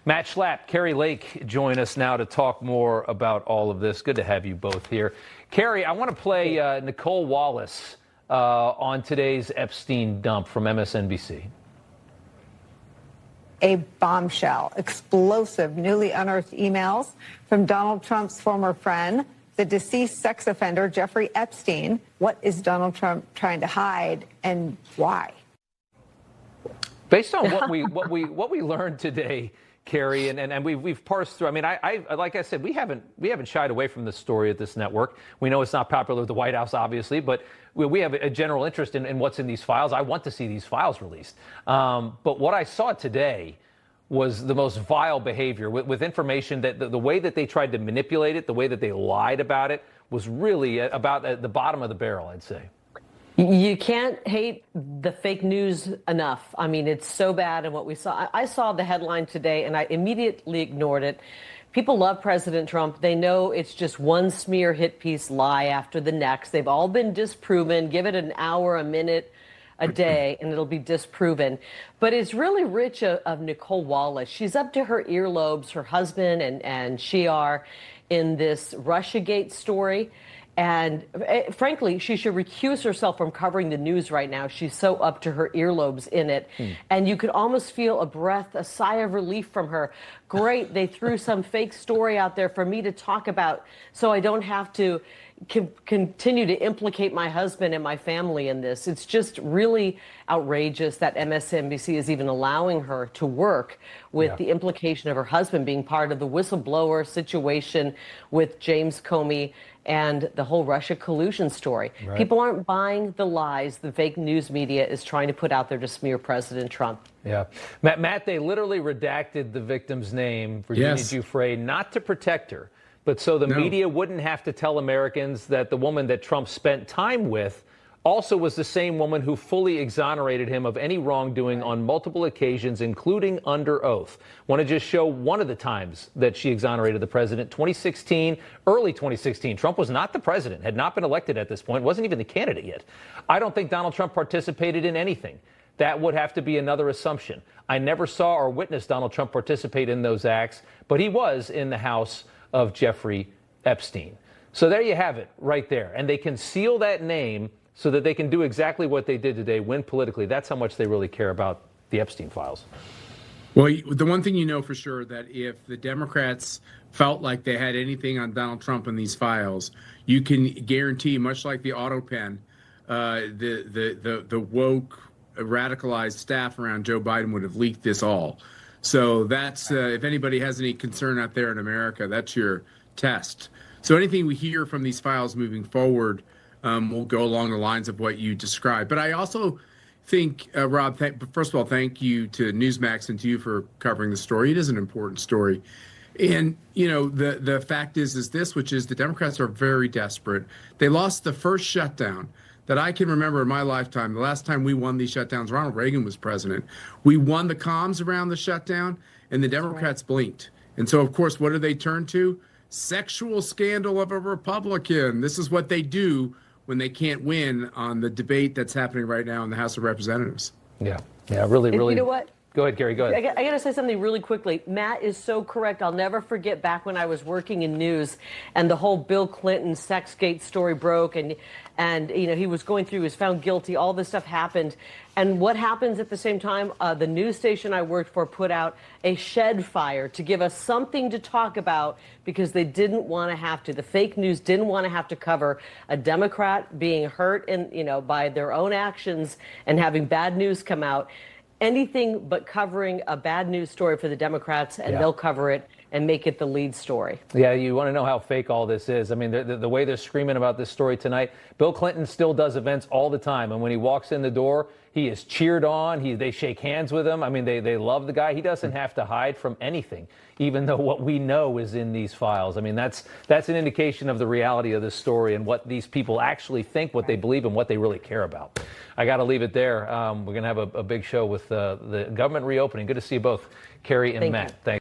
Matt Schlapp, Kari Lake join us now to talk more about all of this. Good to have you both here. Kari, I want to play Nicole Wallace on today's Epstein dump from MSNBC. A bombshell, explosive, newly unearthed emails from Donald Trump's former friend, the deceased sex offender, Jeffrey Epstein. What is Donald Trump trying to hide and why? Based on what we learned today, Kari, and we've parsed through. I mean, I like I said, we haven't shied away from this story at this network. We know it's not popular with the White House, obviously, but we have a general interest in what's in these files. I want to see these files released. But what I saw today was the most vile behavior with information that the way that they tried to manipulate it, the way that they lied about it, was really about at the bottom of the barrel, I'd say. You can't hate the fake news enough. I mean, it's so bad. And what we saw, I saw the headline today and I immediately ignored it. People love President Trump. They know it's just one smear hit piece lie after the next. They've all been disproven. Give it an hour, a minute, a day, and it'll be disproven. But it's really rich of Nicole Wallace. She's up to her earlobes, her husband and she are in this Russiagate story. And frankly, she should recuse herself from covering the news right now. She's so up to her earlobes in it. And you could almost feel a sigh of relief from her. Great, they threw some fake story out there for me to talk about so I don't have to continue to implicate my husband and my family in this. It's just really outrageous that MSNBC is even allowing her to work with the implication of her husband being part of the whistleblower situation with James Comey and the whole Russia collusion story. Right. People aren't buying the lies the fake news media is trying to put out there to smear President Trump. Yeah. Matt, they literally redacted the victim's name, Virginia Giuffre, not to protect her, but so the media wouldn't have to tell Americans that the woman that Trump spent time with also was the same woman who fully exonerated him of any wrongdoing on multiple occasions, including under oath. Want to just show one of the times that she exonerated the president, 2016, early 2016. Trump was not the president, had not been elected at this point, wasn't even the candidate yet. I don't think Donald Trump participated in anything. That would have to be another assumption. I never saw or witnessed Donald Trump participate in those acts, but he was in the house of Jeffrey Epstein. So there you have it right there. And they conceal that name so that they can do exactly what they did today, win politically. That's how much they really care about the Epstein files. Well, the one thing you know for sure, that if the Democrats felt like they had anything on Donald Trump in these files, you can guarantee, much like the auto pen, the woke, radicalized staff around Joe Biden would have leaked this all. So that's, if anybody has any concern out there in America, that's your test. So anything we hear from these files moving forward will go along the lines of what you described. But I also think, Rob, first of all, thank you to Newsmax and to you for covering the story. It is an important story. And, you know, the fact is this, which is the Democrats are very desperate. They lost the first shutdown that I can remember in my lifetime. The last time we won these shutdowns, Ronald Reagan was president. We won the comms around the shutdown, and the Democrats blinked. And so, of course, what do they turn to? Sexual scandal of a Republican. This is what they do when they can't win on the debate that's happening right now in the House of Representatives. Yeah, really. You know what? Go ahead, Kari, go ahead. I got to say something really quickly. Matt is so correct. I'll never forget back when I was working in news and the whole Bill Clinton Sexgate story broke and you know, he was going through, he was found guilty, all this stuff happened. And what happens at the same time? The news station I worked for put out a shed fire to give us something to talk about because they didn't want to have to. The fake news didn't want to have to cover a Democrat being hurt by their own actions and having bad news come out. Anything but covering a bad news story for the Democrats, and they'll cover it and make it the lead story. Yeah, you want to know how fake all this is. I mean, the way they're screaming about this story tonight, Bill Clinton still does events all the time. And when he walks in the door, he is cheered on. They shake hands with him. I mean, they love the guy. He doesn't have to hide from anything, even though what we know is in these files. I mean, that's an indication of the reality of this story and what these people actually think, what they believe, and what they really care about. I got to leave it there. We're going to have a big show with the government reopening. Good to see you both, Kari and Matt. Thanks.